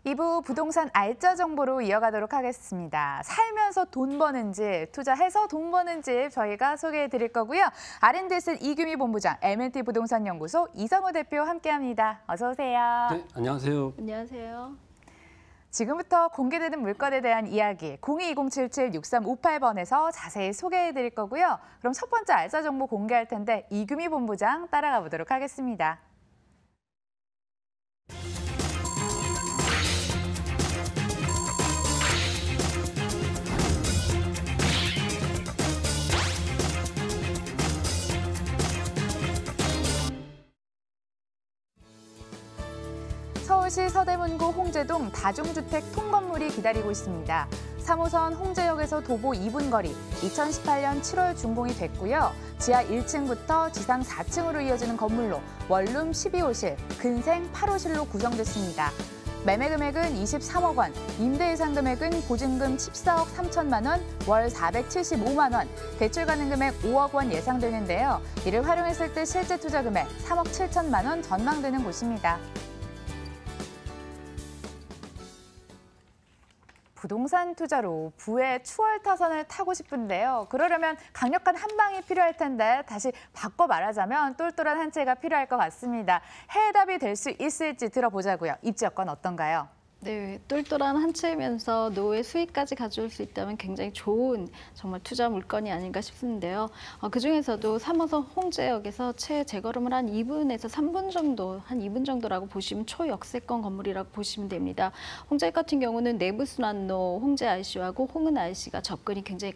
2부 부동산 알짜 정보로 이어가도록 하겠습니다. 살면서 돈 버는 집, 투자해서 돈 버는 집 저희가 소개해 드릴 거고요. R&D셋 이규미 본부장, M&T 부동산 연구소 이성우 대표 함께합니다. 어서 오세요. 네, 안녕하세요. 안녕하세요. 지금부터 공개되는 물건에 대한 이야기 022077-6358번에서 자세히 소개해 드릴 거고요. 그럼 첫 번째 알짜 정보 공개할 텐데 이규미 본부장 따라가 보도록 하겠습니다. 서울시 서대문구 홍제동 다중주택 통건물이 기다리고 있습니다. 3호선 홍제역에서 도보 2분 거리, 2018년 7월 준공이 됐고요. 지하 1층부터 지상 4층으로 이어지는 건물로 원룸 12호실, 근생 8호실로 구성됐습니다. 매매 금액은 23억 원, 임대 예상 금액은 보증금 14억 3천만 원, 월 475만 원, 대출 가능 금액 5억 원 예상되는데요. 이를 활용했을 때 실제 투자 금액 3억 7천만 원 전망되는 곳입니다. 부동산 투자로 부의 추월타선을 타고 싶은데요. 그러려면 강력한 한 방이 필요할 텐데 다시 바꿔 말하자면 똘똘한 한 채가 필요할 것 같습니다. 해답이 될 수 있을지 들어보자고요. 입지 여건 어떤가요? 네, 똘똘한 한 채이면서 노후의 수익까지 가져올 수 있다면 굉장히 좋은 정말 투자 물건이 아닌가 싶은데요. 그중에서도 3호선 홍제역에서 채 재걸음을 한 2분에서 3분 정도, 한 2분 정도라고 보시면 초역세권 건물이라고 보시면 됩니다. 홍제역 같은 경우는 내부순환로 홍제 IC하고 홍은 IC가 접근이 굉장히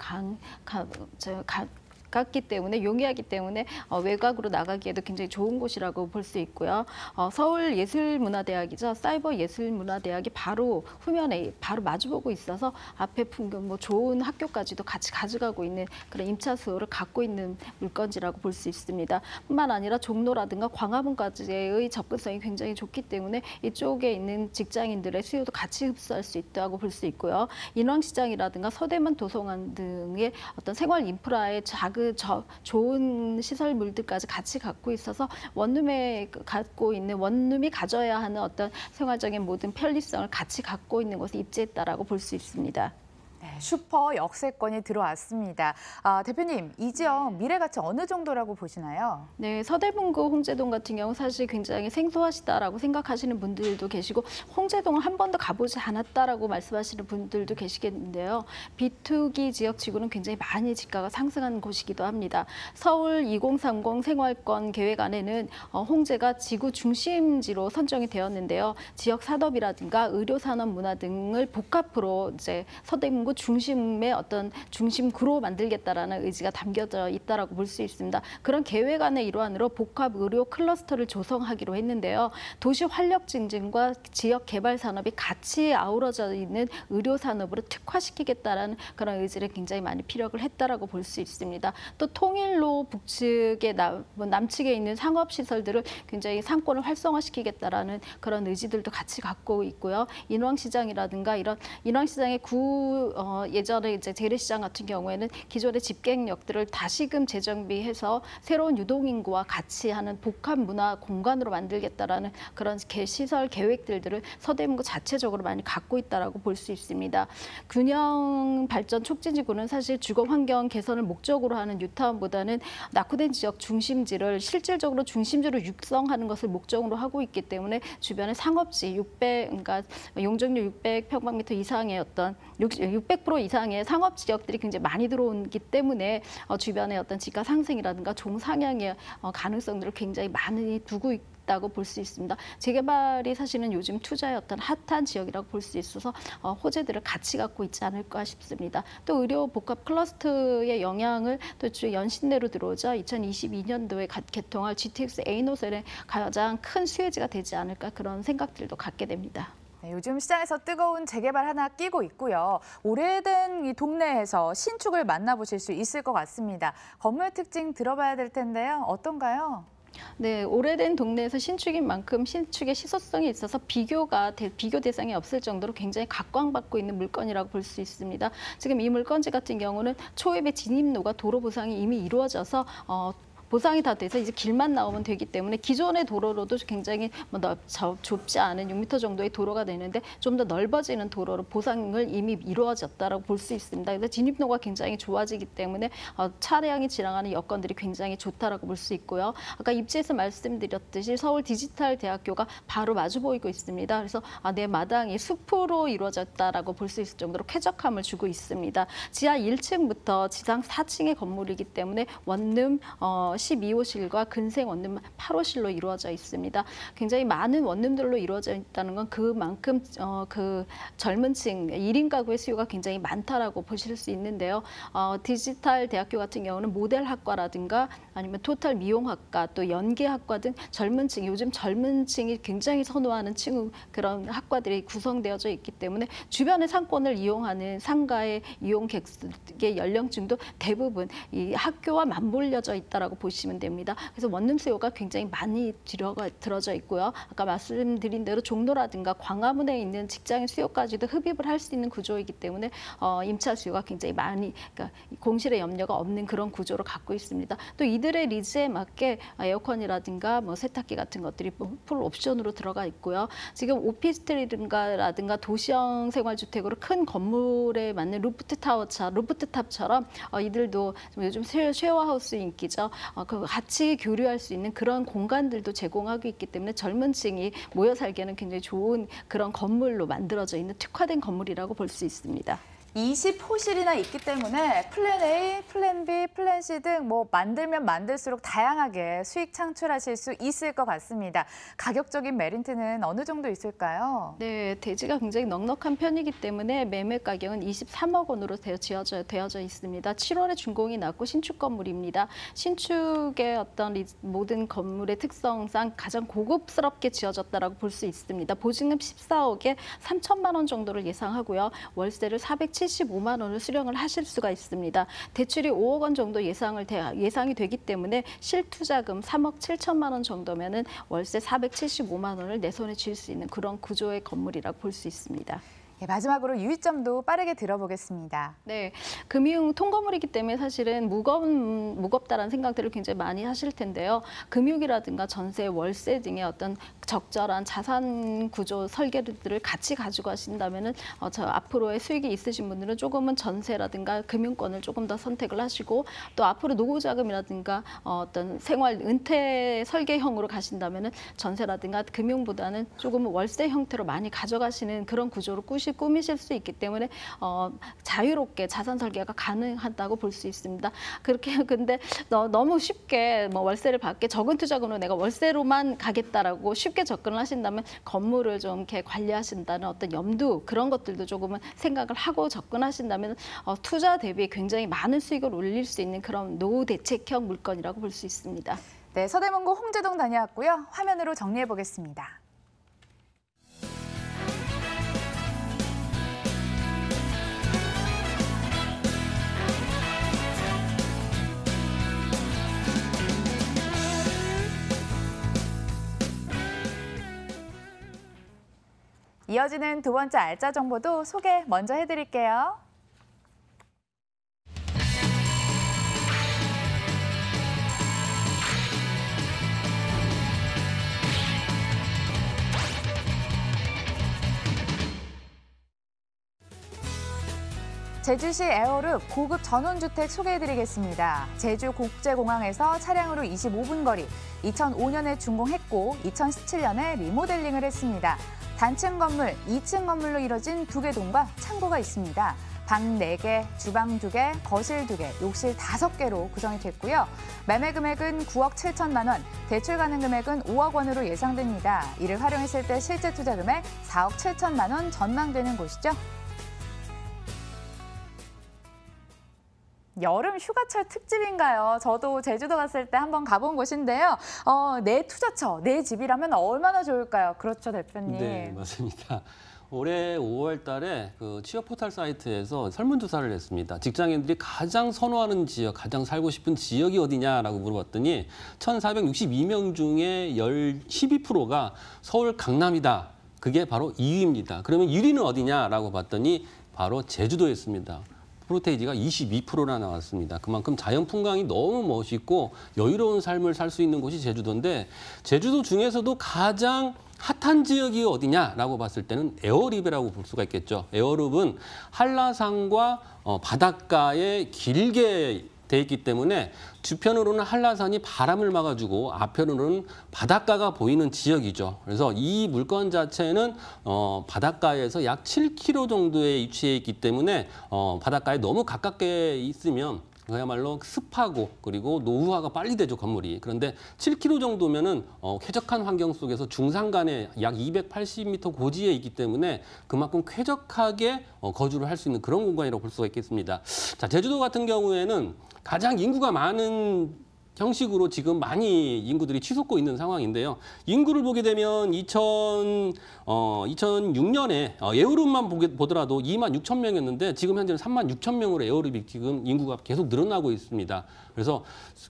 가깝기 때문에 용이하기 때문에 외곽으로 나가기에도 굉장히 좋은 곳이라고 볼 수 있고요. 서울예술문화대학이죠. 사이버예술문화대학이 바로 후면에 바로 마주보고 있어서 앞에 풍경 뭐 좋은 학교까지도 같이 가져가고 있는 그런 임차 수요를 갖고 있는 물건지라고 볼 수 있습니다. 뿐만 아니라 종로라든가 광화문까지의 접근성이 굉장히 좋기 때문에 이쪽에 있는 직장인들의 수요도 같이 흡수할 수 있다고 볼 수 있고요. 인왕시장이라든가 서대문 도서관 등의 어떤 생활 인프라의 좋은 시설물들까지 같이 갖고 있어서 원룸이 가져야 하는 어떤 생활적인 모든 편리성을 같이 갖고 있는 곳에 입지했다라고 볼 수 있습니다. 네, 슈퍼 역세권이 들어왔습니다. 대표님, 이 지역 미래 가치 어느 정도라고 보시나요? 네, 서대문구 홍제동 같은 경우 사실 굉장히 생소하시다라고 생각하시는 분들도 계시고 홍제동을 한 번도 가보지 않았다라고 말씀하시는 분들도 계시겠는데요. 비투기 지역치고는 굉장히 많이 지가가 상승한 곳이기도 합니다. 서울 2030 생활권 계획안에는 홍제가 지구 중심지로 선정이 되었는데요. 지역 산업이라든가 의료 산업 문화 등을 복합으로 이제 서대문구 중심의 어떤 중심구로 만들겠다라는 의지가 담겨져 있다라고 볼 수 있습니다. 그런 계획안의 일환으로 복합 의료 클러스터를 조성하기로 했는데요. 도시 활력 증진과 지역 개발 산업이 같이 아우러져 있는 의료 산업으로 특화시키겠다라는 그런 의지를 굉장히 많이 피력을 했다라고 볼 수 있습니다. 또 통일로 북측의 남측에 있는 상업 시설들을 굉장히 상권을 활성화시키겠다라는 그런 의지들도 같이 갖고 있고요. 인왕시장이라든가 이런 인왕시장의 예전에 이제 재래시장 같은 경우에는 기존의 집객역들을 다시금 재정비해서 새로운 유동인구와 같이 하는 복합 문화 공간으로 만들겠다라는 그런 시설 계획들을 서대문구 자체적으로 많이 갖고 있다라고 볼 수 있습니다. 균형 발전 촉진지구는 사실 주거 환경 개선을 목적으로 하는 뉴타운보다는 낙후된 지역 중심지를 실질적으로 중심지로 육성하는 것을 목적으로 하고 있기 때문에 주변에 상업지 그러니까 용적률 600평방미터 이상의 어떤 600% 이상의 상업 지역들이 굉장히 많이 들어오기 때문에 주변의 어떤 지가 상승이라든가 종상향의 가능성들을 굉장히 많이 두고 있다고 볼 수 있습니다. 재개발이 사실은 요즘 투자의 어떤 핫한 지역이라고 볼 수 있어서 호재들을 같이 갖고 있지 않을까 싶습니다. 또 의료 복합 클러스터의 영향을 또 연신내로 들어오자 2022년도에 개통할 GTX A 노선의 가장 큰 수혜지가 되지 않을까 그런 생각들도 갖게 됩니다. 네, 요즘 시장에서 뜨거운 재개발 하나 끼고 있고요. 오래된 이 동네에서 신축을 만나보실 수 있을 것 같습니다. 건물 특징 들어봐야 될 텐데요. 어떤가요? 네, 오래된 동네에서 신축인 만큼 신축의 시소성이 있어서 비교 대상이 없을 정도로 굉장히 각광받고 있는 물건이라고 볼 수 있습니다. 지금 이 물건지 같은 경우는 초입의 진입로가 도로 보상이 이미 이루어져서 보상이 다 돼서 이제 길만 나오면 되기 때문에 기존의 도로로도 굉장히 좁지 않은 6m 정도의 도로가 되는데 좀 더 넓어지는 도로로 보상을 이미 이루어졌다라고 볼 수 있습니다. 그래서 진입로가 굉장히 좋아지기 때문에 차량이 지나가는 여건들이 굉장히 좋다라고 볼 수 있고요. 아까 입지에서 말씀드렸듯이 서울 디지털 대학교가 바로 마주 보이고 있습니다. 그래서 내 마당이 숲으로 이루어졌다라고 볼 수 있을 정도로 쾌적함을 주고 있습니다. 지하 1층부터 지상 4층의 건물이기 때문에 원룸 12호실과 근생 원룸 8호실로 이루어져 있습니다. 굉장히 많은 원룸들로 이루어져 있다는 건 그만큼 그 젊은 층 1인 가구의 수요가 굉장히 많다라고 보실 수 있는데요. 디지털 대학교 같은 경우는 모델학과라든가 아니면 토탈 미용학과 또 연기학과 등 젊은 층, 요즘 젊은 층이 굉장히 선호하는 그런 학과들이 구성되어져 있기 때문에 주변의 상권을 이용하는 상가의 이용객의 연령층도 대부분 이 학교와 맞물려져 있다라고 보시면 됩니다. 그래서 원룸 수요가 굉장히 많이 들어져 있고요. 아까 말씀드린 대로 종로라든가 광화문에 있는 직장인 수요까지도 흡입을 할 수 있는 구조이기 때문에 임차 수요가 굉장히 많이, 그러니까 공실의 염려가 없는 그런 구조를 갖고 있습니다. 또 이들의 니즈에 맞게 에어컨이라든가 뭐 세탁기 같은 것들이 풀 옵션으로 들어가 있고요. 지금 오피스텔이라든가 도시형 생활주택으로 큰 건물에 맞는 루프탑처럼 이들도 요즘 쉐어하우스 인기죠. 같이 교류할 수 있는 그런 공간들도 제공하고 있기 때문에 젊은 층이 모여 살기에는 굉장히 좋은 그런 건물로 만들어져 있는 특화된 건물이라고 볼 수 있습니다. 20호실이나 있기 때문에 플랜 A, 플랜 B, 플랜 C 등 뭐 만들면 만들수록 다양하게 수익 창출하실 수 있을 것 같습니다. 가격적인 메리트는 어느 정도 있을까요? 네, 대지가 굉장히 넉넉한 편이기 때문에 매매 가격은 23억 원으로 되어져 있습니다. 7월에 준공이 났고 신축 건물입니다. 신축의 어떤 모든 건물의 특성상 가장 고급스럽게 지어졌다라고 볼 수 있습니다. 보증금 14억에 3천만 원 정도를 예상하고요. 월세를 475만 원을 수령을 하실 수가 있습니다. 대출이 5억 원 정도 예상이 되기 때문에 실투자금 3억 7천만 원 정도면은 월세 475만 원을 내 손에 쥘 수 있는 그런 구조의 건물이라고 볼 수 있습니다. 마지막으로 유의점도 빠르게 들어보겠습니다. 네, 금융 통건물이기 때문에 사실은 무겁다라는 생각들을 굉장히 많이 하실 텐데요. 금융이라든가 전세, 월세 등의 어떤 적절한 자산 구조 설계들을 같이 가지고 가신다면은 앞으로의 수익이 있으신 분들은 조금은 전세라든가 금융권을 조금 더 선택을 하시고 또 앞으로 노후자금이라든가 어떤 생활 은퇴 설계형으로 가신다면은 전세라든가 금융보다는 조금은 월세 형태로 많이 가져가시는 그런 구조로 꾸미실 수 있기 때문에 자유롭게 자산 설계가 가능하다고 볼 수 있습니다. 그렇게 근데 너무 쉽게 뭐 월세를 받게 적은 투자금으로 내가 월세로만 가겠다라고 쉽게 접근을 하신다면 건물을 좀 이렇게 관리하신다는 어떤 염두 그런 것들도 조금은 생각을 하고 접근하신다면 투자 대비 굉장히 많은 수익을 올릴 수 있는 그런 노후 대책형 물건이라고 볼 수 있습니다. 네, 서대문구 홍제동 다녀왔고요. 화면으로 정리해 보겠습니다. 이어지는 두 번째 알짜 정보도 소개 먼저 해드릴게요. 제주시 에어룹 고급 전원주택 소개해드리겠습니다. 제주국제공항에서 차량으로 25분 거리, 2005년에 준공했고 2017년에 리모델링을 했습니다. 단층 건물, 2층 건물로 이뤄진 2개 동과 창고가 있습니다. 방 4개, 주방 2개, 거실 2개, 욕실 5개로 구성이 됐고요. 매매 금액은 9억 7천만 원, 대출 가능 금액은 5억 원으로 예상됩니다. 이를 활용했을 때 실제 투자 금액 4억 7천만 원 전망되는 곳이죠. 여름 휴가철 특집인가요? 저도 제주도 갔을 때 한번 가본 곳인데요. 내 투자처, 내 집이라면 얼마나 좋을까요? 그렇죠, 대표님. 네, 맞습니다. 올해 5월 달에 그 취업 포털 사이트에서 설문조사를 했습니다. 직장인들이 가장 선호하는 지역, 가장 살고 싶은 지역이 어디냐라고 물어봤더니 1,462명 중에 12%가 서울 강남이다. 그게 바로 2위입니다. 그러면 1위는 어디냐라고 봤더니 바로 제주도였습니다. 프로테이지가 22%나 나왔습니다. 그만큼 자연 풍광이 너무 멋있고 여유로운 삶을 살 수 있는 곳이 제주도인데 제주도 중에서도 가장 핫한 지역이 어디냐라고 봤을 때는 에어립이라고 볼 수가 있겠죠. 에어립은 한라산과 바닷가에 길게 돼 있기 때문에 주편으로는 한라산이 바람을 막아주고 앞편으로는 바닷가가 보이는 지역이죠. 그래서 이 물건 자체는 바닷가에서 약 7km 정도에 위치해 있기 때문에 바닷가에 너무 가깝게 있으면 그야말로 습하고 그리고 노후화가 빨리 되죠, 건물이. 그런데 7km 정도면은 쾌적한 환경 속에서 중산간에 약 280m 고지에 있기 때문에 그만큼 쾌적하게 거주를 할 수 있는 그런 공간이라고 볼 수가 있겠습니다. 자, 제주도 같은 경우에는 가장 인구가 많은 형식으로 지금 많이 인구들이 치솟고 있는 상황인데요. 인구를 보게 되면 2006년에 에어룹만 보더라도 26,000명이었는데 지금 현재는 36,000명으로 에어룹이 지금 인구가 계속 늘어나고 있습니다. 그래서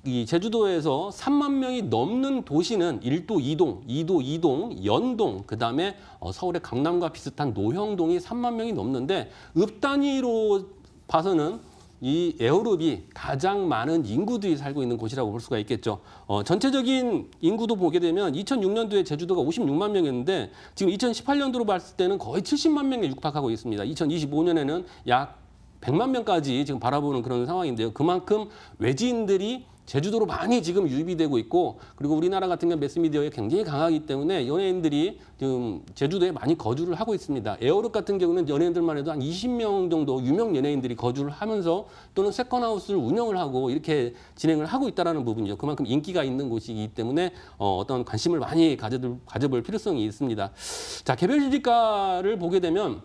이 제주도에서 3만 명이 넘는 도시는 1도 2동, 2도 2동, 연동, 그다음에 서울의 강남과 비슷한 노형동이 3만 명이 넘는데 읍 단위로 봐서는 이 에어룹이 가장 많은 인구들이 살고 있는 곳이라고 볼 수가 있겠죠. 전체적인 인구도 보게 되면 2006년도에 제주도가 56만 명이었는데 지금 2018년도로 봤을 때는 거의 70만 명에 육박하고 있습니다. 2025년에는 약 100만 명까지 지금 바라보는 그런 상황인데요. 그만큼 외지인들이 제주도로 많이 지금 유입이 되고 있고 그리고 우리나라 같은 경우 매스미디어에 굉장히 강하기 때문에 연예인들이 지금 제주도에 많이 거주를 하고 있습니다. 에어룹 같은 경우는 연예인들만 해도 한 20명 정도 유명 연예인들이 거주를 하면서 또는 세컨하우스를 운영을 하고 이렇게 진행을 하고 있다는 부분이죠. 그만큼 인기가 있는 곳이기 때문에 어떤 관심을 많이 가져볼 필요성이 있습니다. 자, 개별 지가를 보게 되면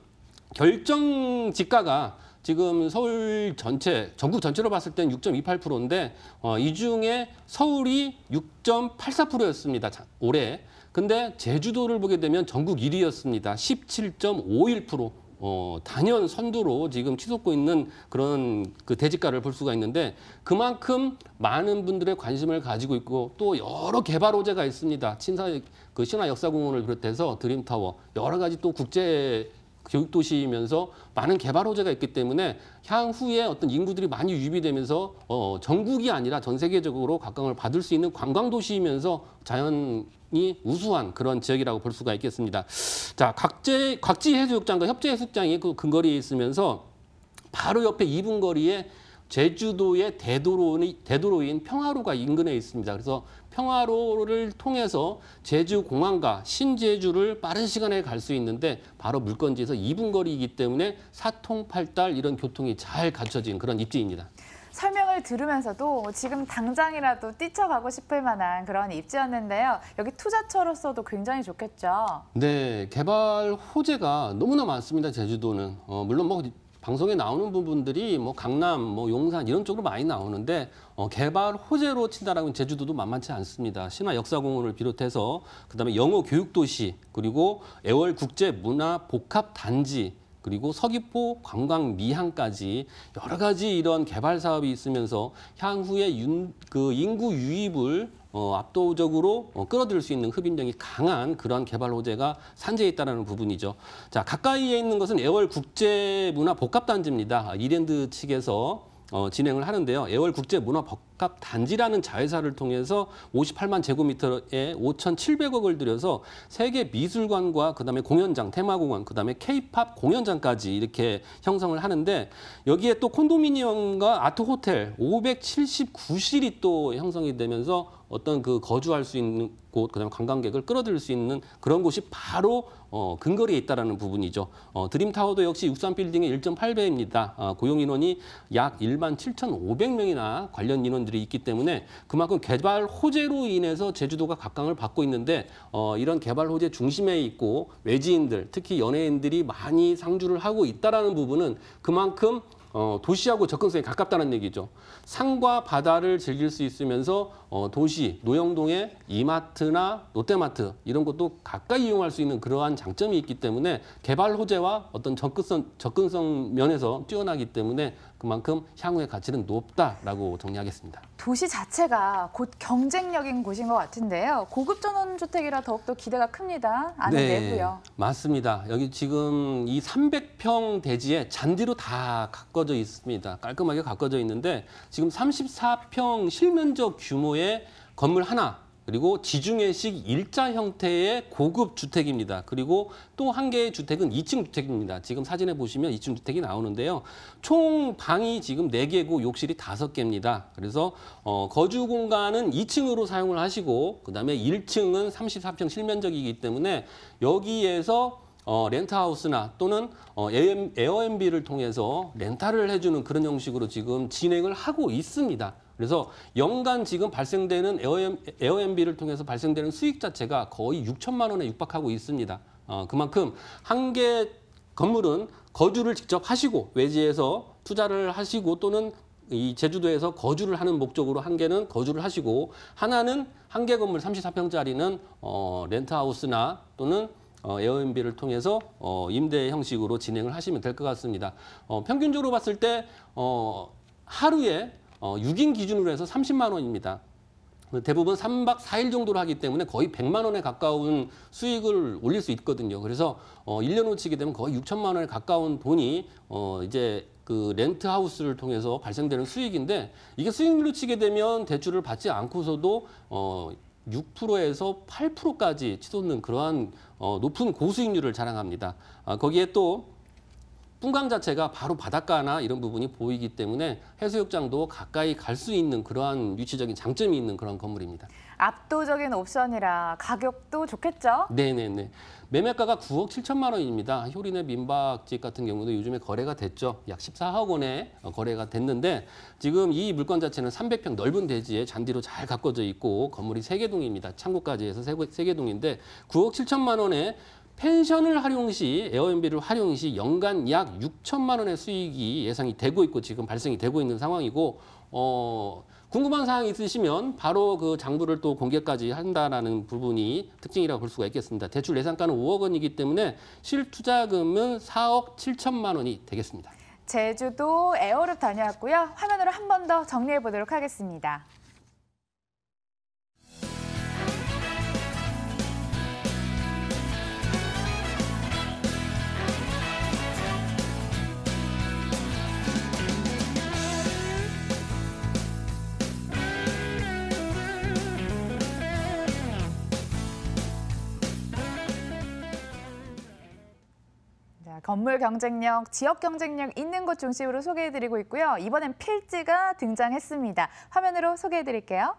결정 지가가 지금 서울 전체, 전국 전체로 봤을 땐 6.28%인데 이 중에 서울이 6.84%였습니다. 올해. 근데 제주도를 보게 되면 전국 1위였습니다. 17.51%. 단연 선두로 지금 치솟고 있는 그런 그 대지가를 볼 수가 있는데 그만큼 많은 분들의 관심을 가지고 있고 또 여러 개발 호재가 있습니다. 신화역사공원을 비롯해서 드림타워, 여러 가지 또 국제 교육도시이면서 많은 개발 호재가 있기 때문에 향후에 어떤 인구들이 많이 유입이 되면서 전국이 아니라 전 세계적으로 각광을 받을 수 있는 관광도시이면서 자연이 우수한 그런 지역이라고 볼 수가 있겠습니다. 자, 곽지 해수욕장과 협재 해수욕장이 그 근거리에 있으면서 바로 옆에 2분 거리에 제주도의 대도로인 평화로가 인근에 있습니다. 그래서 평화로를 통해서 제주공항과 신제주를 빠른 시간에 갈 수 있는데 바로 물건지에서 2분 거리이기 때문에 사통팔달 이런 교통이 잘 갖춰진 그런 입지입니다. 설명을 들으면서도 지금 당장이라도 뛰쳐가고 싶을 만한 그런 입지였는데요. 여기 투자처로서도 굉장히 좋겠죠. 네, 개발 호재가 너무나 많습니다. 제주도는. 물론 뭐 방송에 나오는 부분들이 뭐 강남, 뭐 용산 이런 쪽으로 많이 나오는데 개발 호재로 친다라면 제주도도 만만치 않습니다. 신화역사공원을 비롯해서 그다음에 영어 교육도시 그리고 애월 국제문화복합단지 그리고 서귀포 관광미항까지 여러 가지 이런 개발 사업이 있으면서 향후에 인구 유입을 압도적으로 끌어들일 수 있는 흡입력이 강한 그러한 개발 호재가 산재해 있다는 부분이죠. 자, 가까이에 있는 것은 애월 국제문화복합단지입니다. 이랜드 측에서 진행을 하는데요. 애월 국제문화복합단지라는 자회사를 통해서 58만 제곱미터에 5,700억을 들여서 세계 미술관과 그다음에 공연장, 테마공원, 그다음에 K-팝 공연장까지 이렇게 형성을 하는데 여기에 또 콘도미니엄과 아트호텔 579실이 또 형성이 되면서 어떤 그 거주할 수 있는 곳, 그다음에 관광객을 끌어들일 수 있는 그런 곳이 바로 근거리에 있다라는 부분이죠. 드림타워도 역시 63빌딩의 1.8배입니다. 고용 인원이 약 17,500명이나 관련 인원들이 있기 때문에 그만큼 개발 호재로 인해서 제주도가 각광을 받고 있는데 이런 개발 호재 중심에 있고 외지인들, 특히 연예인들이 많이 상주를 하고 있다라는 부분은 그만큼 도시하고 접근성이 가깝다는 얘기죠. 산과 바다를 즐길 수 있으면서 도시, 노영동의 이마트나 롯데마트 이런 것도 가까이 이용할 수 있는 그러한 장점이 있기 때문에 개발 호재와 어떤 접근성 면에서 뛰어나기 때문에 그만큼 향후의 가치는 높다라고 정리하겠습니다. 도시 자체가 곧 경쟁력인 곳인 것 같은데요. 고급 전원주택이라 더욱더 기대가 큽니다. 아는 내고요. 맞습니다. 여기 지금 이 300평 대지에 잔디로 다 가꿔져 있습니다. 깔끔하게 가꿔져 있는데 지금 34평 실면적 규모의 건물 하나, 그리고 지중해식 일자 형태의 고급 주택입니다. 그리고 또 한 개의 주택은 2층 주택입니다. 지금 사진에 보시면 2층 주택이 나오는데요. 총 방이 지금 4개고 욕실이 5개입니다. 그래서 거주 공간은 2층으로 사용을 하시고 그다음에 1층은 34평 실면적이기 때문에 여기에서 렌트하우스나 또는 에어앤비를 통해서 렌탈을 해주는 그런 형식으로 지금 진행을 하고 있습니다. 그래서 연간 지금 발생되는 에어앤비를 통해서 발생되는 수익 자체가 거의 6천만 원에 육박하고 있습니다. 그만큼 한 개 건물은 거주를 직접 하시고 외지에서 투자를 하시고 또는 이 제주도에서 거주를 하는 목적으로 한 개는 거주를 하시고 하나는 한 개 건물 34평짜리는 렌트하우스나 또는 에어앤비를 통해서 임대 형식으로 진행을 하시면 될 것 같습니다. 평균적으로 봤을 때 하루에 6인 기준으로 해서 30만 원입니다. 대부분 3박 4일 정도로 하기 때문에 거의 100만 원에 가까운 수익을 올릴 수 있거든요. 그래서 1년으로 치게 되면 거의 6천만 원에 가까운 돈이 이제 그 렌트하우스를 통해서 발생되는 수익인데 이게 수익률로 치게 되면 대출을 받지 않고서도 6%에서 8%까지 치솟는 그러한 높은 고수익률을 자랑합니다. 거기에 또 풍광 자체가 바로 바닷가나 이런 부분이 보이기 때문에 해수욕장도 가까이 갈 수 있는 그러한 위치적인 장점이 있는 그런 건물입니다. 압도적인 옵션이라 가격도 좋겠죠? 네네네. 매매가가 9억 7천만 원입니다. 효린의 민박집 같은 경우도 요즘에 거래가 됐죠. 약 14억 원에 거래가 됐는데 지금 이 물건 자체는 300평 넓은 대지에 잔디로 잘 가꿔져 있고 건물이 3개 동입니다. 창고까지 해서 3개 동인데 9억 7천만 원에 펜션을 활용 시, 에어앤비를 활용 시 연간 약 6천만 원의 수익이 예상이 되고 있고 지금 발생이 되고 있는 상황이고 궁금한 사항 있으시면 바로 그 장부를 또 공개까지 한다라는 부분이 특징이라고 볼 수가 있겠습니다. 대출 예상가는 5억 원이기 때문에 실투자금은 4억 7천만 원이 되겠습니다. 제주도 에어룹 다녀왔고요. 화면으로 한 번 더 정리해 보도록 하겠습니다. 건물 경쟁력, 지역 경쟁력 있는 곳 중심으로 소개해드리고 있고요. 이번엔 필지가 등장했습니다. 화면으로 소개해드릴게요.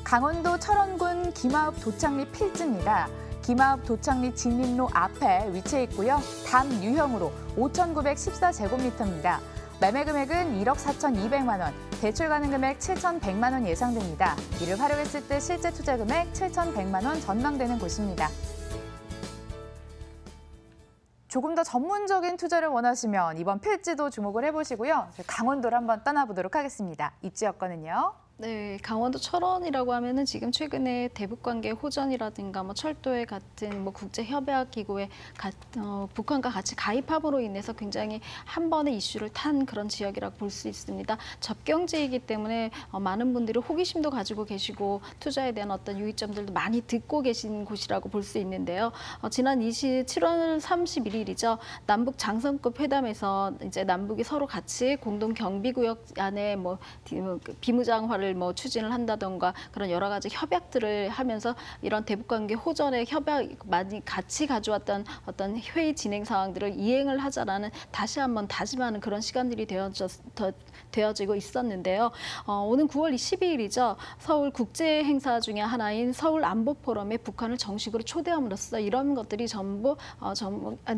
강원도 철원군 김하읍 도창리 필지입니다. 김하읍 도창리 진림로 앞에 위치해 있고요. 담 유형으로 5,914제곱미터입니다. 매매 금액은 1억 4,200만 원, 대출 가능 금액 7,100만 원 예상됩니다. 이를 활용했을 때 실제 투자 금액 7,100만 원 전망되는 곳입니다. 조금 더 전문적인 투자를 원하시면 이번 필지도 주목을 해보시고요. 강원도를 한번 떠나보도록 하겠습니다. 입지여건은요. 네, 강원도 철원이라고 하면은 지금 최근에 대북관계 호전이라든가 뭐 철도에 같은 뭐 국제협약기구에 북한과 같이 가입함으로 인해서 굉장히 한 번에 이슈를 탄 그런 지역이라고 볼 수 있습니다. 접경지이기 때문에 많은 분들이 호기심도 가지고 계시고 투자에 대한 어떤 유의점들도 많이 듣고 계신 곳이라고 볼 수 있는데요. 지난 7월 31일이죠. 남북 장성급 회담에서 이제 남북이 서로 같이 공동 경비구역 안에 뭐 비무장화를 뭐 추진을 한다던가 그런 여러 가지 협약들을 하면서 이런 대북관계 호전의 협약 많이 같이 가져왔던 어떤 회의 진행 상황들을 이행을 하자라는 다시 한번 다짐하는 그런 시간들이 되어지고 있었는데요. 오는 9월 12일이죠. 서울 국제 행사 중에 하나인 서울 안보 포럼에 북한을 정식으로 초대함으로써 이런 것들이 전부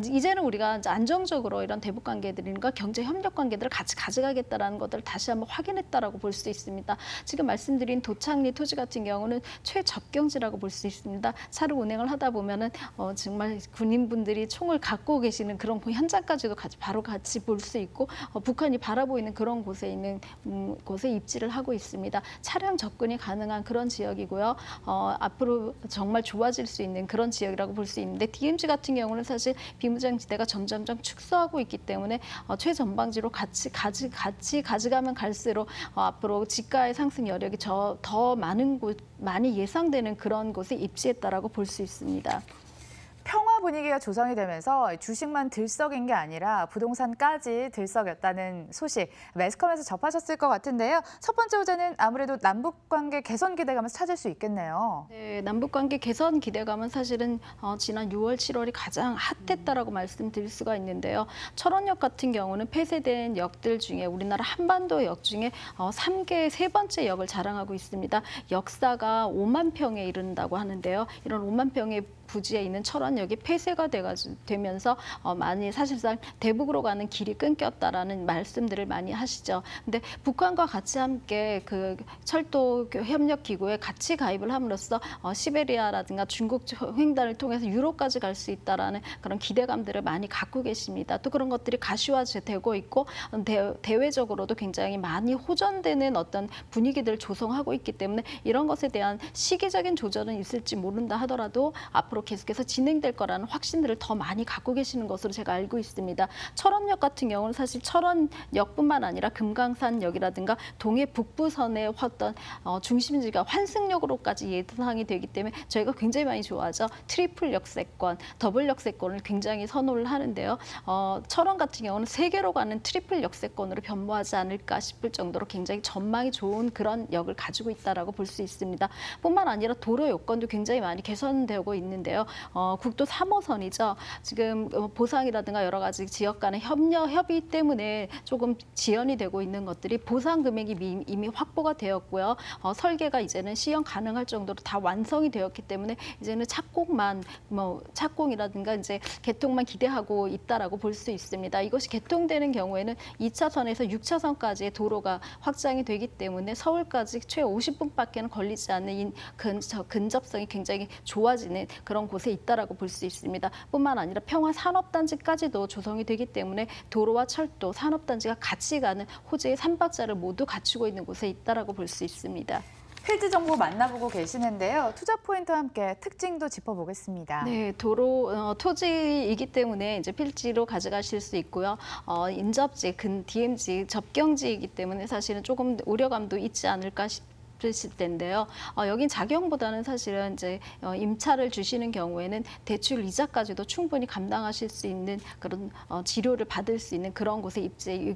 이제는 우리가 이제 안정적으로 이런 대북 관계들과 경제 협력 관계들을 같이 가져가겠다라는 것들을 다시 한번 확인했다라고 볼 수 있습니다. 지금 말씀드린 도착리 토지 같은 경우는 최접경지라고 볼 수 있습니다. 차를 운행을 하다 보면은 정말 군인분들이 총을 갖고 계시는 그런 현장까지도 바로 같이 볼 수 있고 북한이 바라보이는 그런 곳에 있는 곳에 입지를 하고 있습니다. 차량 접근이 가능한 그런 지역이고요. 앞으로 정말 좋아질 수 있는 그런 지역이라고 볼 수 있는데 DMZ 같은 경우는 사실 비무장지대가 점점점 축소하고 있기 때문에 최전방지로 같이 가져가면 갈수록 앞으로 지가의 상승 여력이 더 많이 예상되는 그런 곳에 입지했다라고 볼 수 있습니다. 평화 분위기가 조성이 되면서 주식만 들썩인 게 아니라 부동산까지 들썩였다는 소식 매스컴에서 접하셨을 것 같은데요. 첫 번째 호재는 아무래도 남북관계 개선 기대감을 찾을 수 있겠네요. 네, 남북관계 개선 기대감은 사실은 지난 6월, 7월이 가장 핫했다라고 말씀드릴 수가 있는데요. 철원역 같은 경우는 폐쇄된 역들 중에 우리나라 한반도 역 중에 3개 세 번째 역을 자랑하고 있습니다. 역사가 5만 평에 이른다고 하는데요. 이런 5만 평의 부지에 있는 철원역이 폐쇄가 되면서 많이 사실상 대북으로 가는 길이 끊겼다라는 말씀들을 많이 하시죠. 근데 북한과 같이 함께 그 철도 협력 기구에 같이 가입을 함으로써 시베리아라든가 중국 횡단을 통해서 유럽까지 갈 수 있다라는 그런 기대감들을 많이 갖고 계십니다. 또 그런 것들이 가시화되고 있고 대외적으로도 굉장히 많이 호전되는 어떤 분위기들을 조성하고 있기 때문에 이런 것에 대한 시기적인 조절은 있을지 모른다 하더라도 앞으로 계속해서 진행될 거라는 확신들을 더 많이 갖고 계시는 것으로 제가 알고 있습니다. 철원역 같은 경우는 사실 철원역뿐만 아니라 금강산역이라든가 동해 북부선의 어떤 중심지가 환승역으로까지 예상이 되기 때문에 저희가 굉장히 많이 좋아하죠. 트리플 역세권, 더블 역세권을 굉장히 선호를 하는데요. 철원 같은 경우는 3개로 가는 트리플 역세권으로 변모하지 않을까 싶을 정도로 굉장히 전망이 좋은 그런 역을 가지고 있다라고 볼 수 있습니다. 뿐만 아니라 도로 요건도 굉장히 많이 개선되고 있는데요. 국도 3호선이죠. 지금 보상이라든가 여러 가지 지역 간의 협의 때문에 조금 지연이 되고 있는 것들이 보상 금액이 이미 확보가 되었고요. 설계가 이제는 시행 가능할 정도로 다 완성이 되었기 때문에 이제는 착공이라든가 이제 개통만 기대하고 있다라고 볼 수 있습니다. 이것이 개통되는 경우에는 2차선에서 6차선까지의 도로가 확장이 되기 때문에 서울까지 최 50분밖에는 걸리지 않는 근접성이 굉장히 좋아지는 그런 곳에 있다라고 볼 수 있습니다. 뿐만 아니라 평화 산업단지까지도 조성이 되기 때문에 도로와 철도, 산업단지가 같이 가는 호재의 3박자를 모두 갖추고 있는 곳에 있다라고 볼 수 있습니다. 필지 정보 만나보고 계시는데요. 투자 포인트와 함께 특징도 짚어보겠습니다. 네, 토지이기 때문에 이제 필지로 가져가실 수 있고요. 인접지, DMZ, 접경지이기 때문에 사실은 조금 우려감도 있지 않을까 싶습니다. 실 텐데요. 여긴 자경보다는 사실은 이제 임차를 주시는 경우에는 대출 이자까지도 충분히 감당하실 수 있는 그런 지료를 받을 수 있는 그런 곳에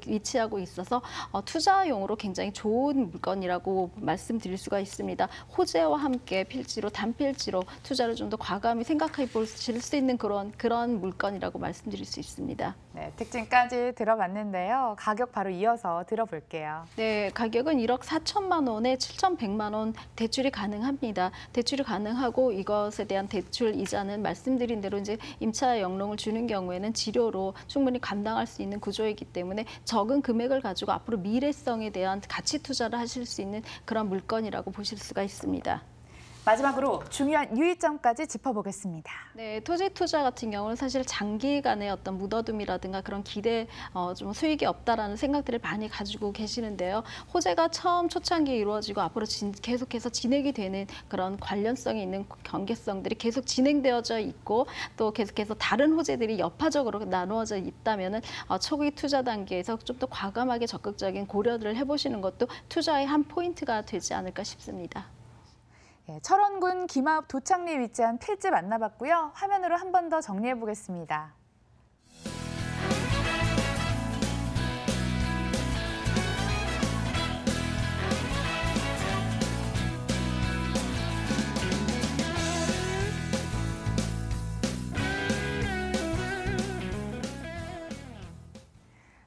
위치하고 있어서 투자용으로 굉장히 좋은 물건이라고 말씀드릴 수가 있습니다. 호재와 함께 필지로 단필지로 투자를 좀 더 과감히 생각해 보실 수 있는 그런 물건이라고 말씀드릴 수 있습니다. 네, 특징까지 들어봤는데요. 가격 바로 이어서 들어볼게요. 네, 가격은 1억 4천만 원에 7,100만 원 대출이 가능합니다. 대출이 가능하고 이것에 대한 대출 이자는 말씀드린 대로 이제 임차 영농을 주는 경우에는 지료로 충분히 감당할 수 있는 구조이기 때문에 적은 금액을 가지고 앞으로 미래성에 대한 가치 투자를 하실 수 있는 그런 물건이라고 보실 수가 있습니다. 마지막으로 중요한 유의점까지 짚어보겠습니다. 네, 토지 투자 같은 경우는 사실 장기간의 어떤 묻어둠이라든가 그런 기대, 좀 수익이 없다라는 생각들을 많이 가지고 계시는데요. 호재가 처음 초창기에 이루어지고 앞으로 계속해서 진행이 되는 그런 관련성이 있는 경계성들이 계속 진행되어져 있고 또 계속해서 다른 호재들이 여파적으로 나누어져 있다면은 초기 투자 단계에서 좀 더 과감하게 적극적인 고려를 해보시는 것도 투자의 한 포인트가 되지 않을까 싶습니다. 예, 철원군 김하읍 도착리에 위치한 필지 만나봤고요. 화면으로 한 번 더 정리해 보겠습니다.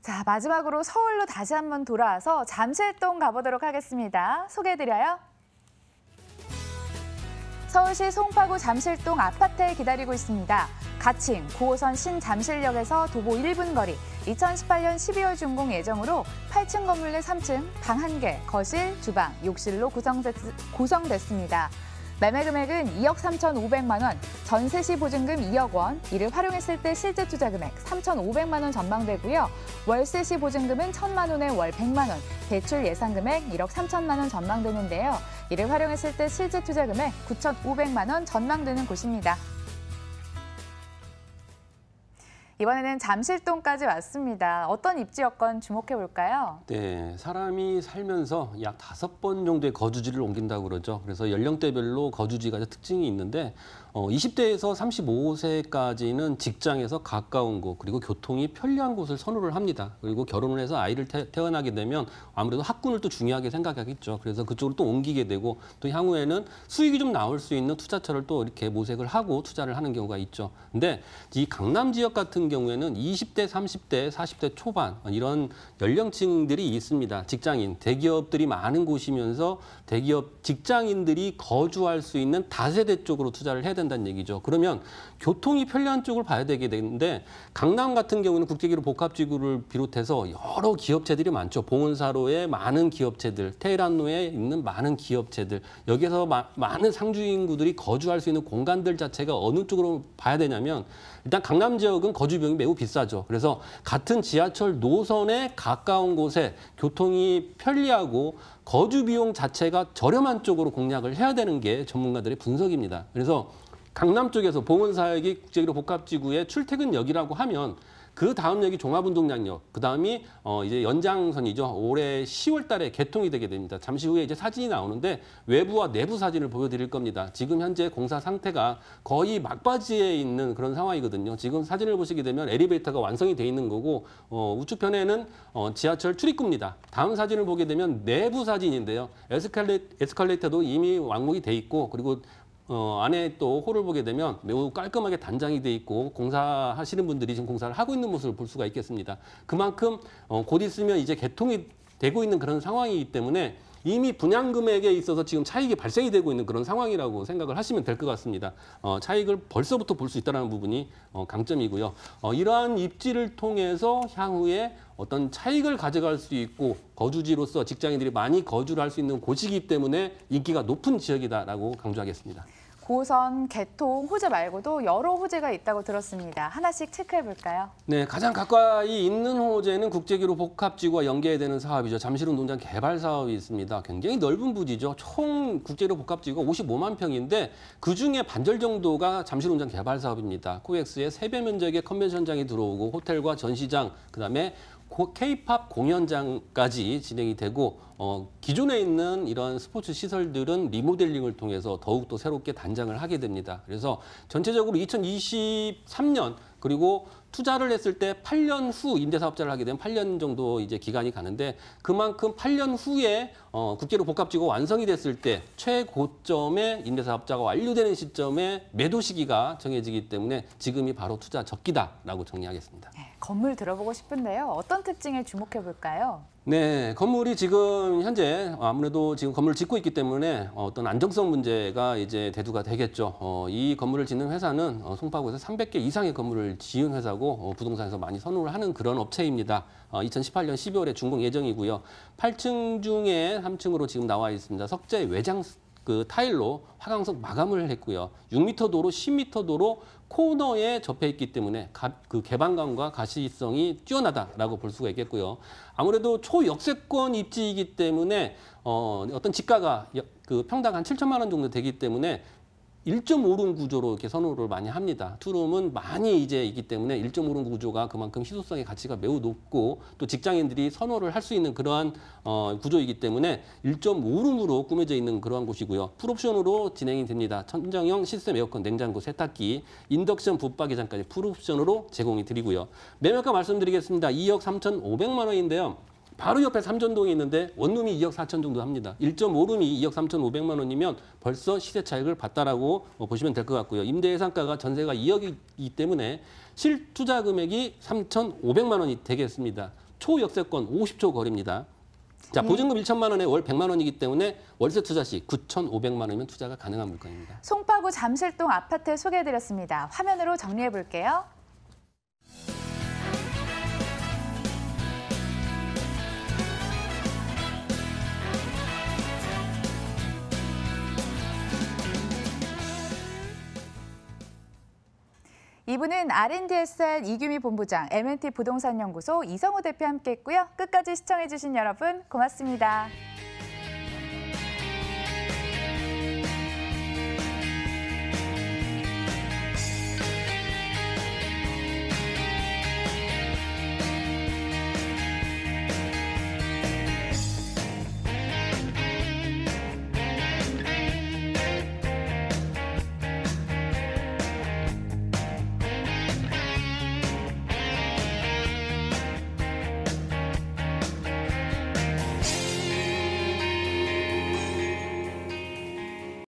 자, 마지막으로 서울로 다시 한번 돌아와서 잠실동 가보도록 하겠습니다. 소개해드려요. 서울시 송파구 잠실동 아파트에 기다리고 있습니다. 가칭 9호선 신잠실역에서 도보 1분 거리, 2018년 12월 준공 예정으로 8층 건물 내 3층, 방 1개, 거실, 주방, 욕실로 구성됐습니다. 매매 금액은 2억 3,500만 원, 전세 시 보증금 2억 원, 이를 활용했을 때 실제 투자 금액 3,500만 원 전망되고요. 월세 시 보증금은 1,000만 원에 월 100만 원, 대출 예상 금액 1억 3천만 원 전망되는데요. 이를 활용했을 때 실제 투자 금액 9,500만 원 전망되는 곳입니다. 이번에는 잠실동까지 왔습니다. 어떤 입지 여건 주목해 볼까요? 네, 사람이 살면서 약 5번 정도의 거주지를 옮긴다고 그러죠. 그래서 연령대별로 거주지가 특징이 있는데 20대에서 35세까지는 직장에서 가까운 곳, 그리고 교통이 편리한 곳을 선호를 합니다. 그리고 결혼을 해서 아이를 태어나게 되면 아무래도 학군을 또 중요하게 생각하겠죠. 그래서 그쪽으로 또 옮기게 되고, 또 향후에는 수익이 좀 나올 수 있는 투자처를 또 이렇게 모색을 하고 투자를 하는 경우가 있죠. 근데 이 강남 지역 같은 경우에는 20대, 30대, 40대 초반 이런 연령층들이 있습니다. 직장인, 대기업들이 많은 곳이면서 대기업 직장인들이 거주할 수 있는 다세대 쪽으로 투자를 해야 된다는 얘기죠. 그러면 교통이 편리한 쪽을 봐야 되게 되는데, 강남 같은 경우는 국제기록 복합지구를 비롯해서 여러 기업체들이 많죠. 봉은사로에 많은 기업체들, 테헤란로에 있는 많은 기업체들, 여기서 많은 상주 인구들이 거주할 수 있는 공간들 자체가 어느 쪽으로 봐야 되냐면, 일단 강남 지역은 거주 비용이 매우 비싸죠. 그래서 같은 지하철 노선에 가까운 곳에 교통이 편리하고 거주 비용 자체가 저렴한 쪽으로 공략을 해야 되는 게 전문가들의 분석입니다. 그래서 강남 쪽에서 봉은사역이 국제기록 복합지구의 출퇴근역이라고 하면 그 다음 역이 종합운동장역, 그 다음이 이제 연장선이죠. 올해 10월 달에 개통이 되게 됩니다. 잠시 후에 이제 사진이 나오는데 외부와 내부 사진을 보여드릴 겁니다. 지금 현재 공사 상태가 거의 막바지에 있는 그런 상황이거든요. 지금 사진을 보시게 되면 엘리베이터가 완성이 돼 있는 거고, 우측편에는 지하철 출입구입니다. 다음 사진을 보게 되면 내부 사진인데요. 에스컬레이터도 이미 완공이 돼 있고, 그리고 안에 또 홀을 보게 되면 매우 깔끔하게 단장이 돼 있고, 공사하시는 분들이 지금 공사를 하고 있는 모습을 볼 수가 있겠습니다. 그만큼 곧 있으면 이제 개통이 되고 있는 그런 상황이기 때문에 이미 분양 금액에 있어서 지금 차익이 발생이 되고 있는 그런 상황이라고 생각을 하시면 될 것 같습니다. 차익을 벌써부터 볼 수 있다는 부분이 강점이고요. 이러한 입지를 통해서 향후에 어떤 차익을 가져갈 수 있고, 거주지로서 직장인들이 많이 거주를 할 수 있는 곳이기 때문에 인기가 높은 지역이다라고 강조하겠습니다. 9호선 개통 호재 말고도 여러 호재가 있다고 들었습니다. 하나씩 체크해 볼까요? 네, 가장 가까이 있는 호재는 국제기록 복합지구와 연계되는 사업이죠. 잠실운동장 개발 사업이 있습니다. 굉장히 넓은 부지죠. 총 국제기록 복합지구가 55만 평인데 그중에 반절 정도가 잠실운동장 개발 사업입니다. 코엑스의 3배 면적의 컨벤션장이 들어오고, 호텔과 전시장, 그다음에 K-팝 공연장까지 진행이 되고, 기존에 있는 이런 스포츠 시설들은 리모델링을 통해서 더욱더 새롭게 단장을 하게 됩니다. 그래서 전체적으로 2023년 그리고 투자를 했을 때 8년 후 임대사업자를 하게 되면 8년 정도 이제 기간이 가는데, 그만큼 8년 후에 국제기록 복합지구가 완성이 됐을 때 최고점의 임대사업자가 완료되는 시점에 매도 시기가 정해지기 때문에 지금이 바로 투자 적기다라고 정리하겠습니다. 네, 건물 들어보고 싶은데요. 어떤 특징에 주목해 볼까요? 네, 건물이 지금 현재 아무래도 지금 건물을 짓고 있기 때문에 어떤 안정성 문제가 이제 대두가 되겠죠. 이 건물을 짓는 회사는 송파구에서 300개 이상의 건물을 지은 회사고, 부동산에서 많이 선호를 하는 그런 업체입니다. 2018년 12월에 준공 예정이고요. 8층 중에 3층으로 지금 나와 있습니다. 석재 외장 타일로 화강석 마감을 했고요. 6m 도로, 10m 도로 코너에 접해 있기 때문에 그 개방감과 가시성이 뛰어나다라고 볼 수가 있겠고요. 아무래도 초역세권 입지이기 때문에 어떤 지가가 평당 한 7천만 원 정도 되기 때문에 1.5룸 구조로 이렇게 선호를 많이 합니다. 투룸은 많이 이제 있기 때문에 1.5룸 구조가 그만큼 희소성의 가치가 매우 높고, 또 직장인들이 선호를 할 수 있는 그러한 구조이기 때문에 1.5룸으로 꾸며져 있는 그러한 곳이고요. 풀옵션으로 진행이 됩니다. 천정형 시스템 에어컨, 냉장고, 세탁기, 인덕션 붙박이장까지 풀옵션으로 제공이 드리고요. 매매가 말씀드리겠습니다. 2억 3,500만 원인데요. 바로 옆에 삼전동이 있는데 원룸이 2억 4천 정도 합니다. 1.5룸이 2억 3,500만 원이면 벌써 시세 차익을 봤다라고 보시면 될 것 같고요. 임대 예상가가 전세가 2억이기 때문에 실투자 금액이 3,500만 원이 되겠습니다. 초역세권 50초 거리입니다. 자, 보증금 1천만 원에 월 100만 원이기 때문에 월세 투자 시 9,500만 원이면 투자가 가능한 물건입니다. 송파구 잠실동 아파트 소개해드렸습니다. 화면으로 정리해볼게요. 이분은 R&DSR 이규미 본부장, M&T 부동산연구소 이성우 대표 함께했고요. 끝까지 시청해주신 여러분 고맙습니다.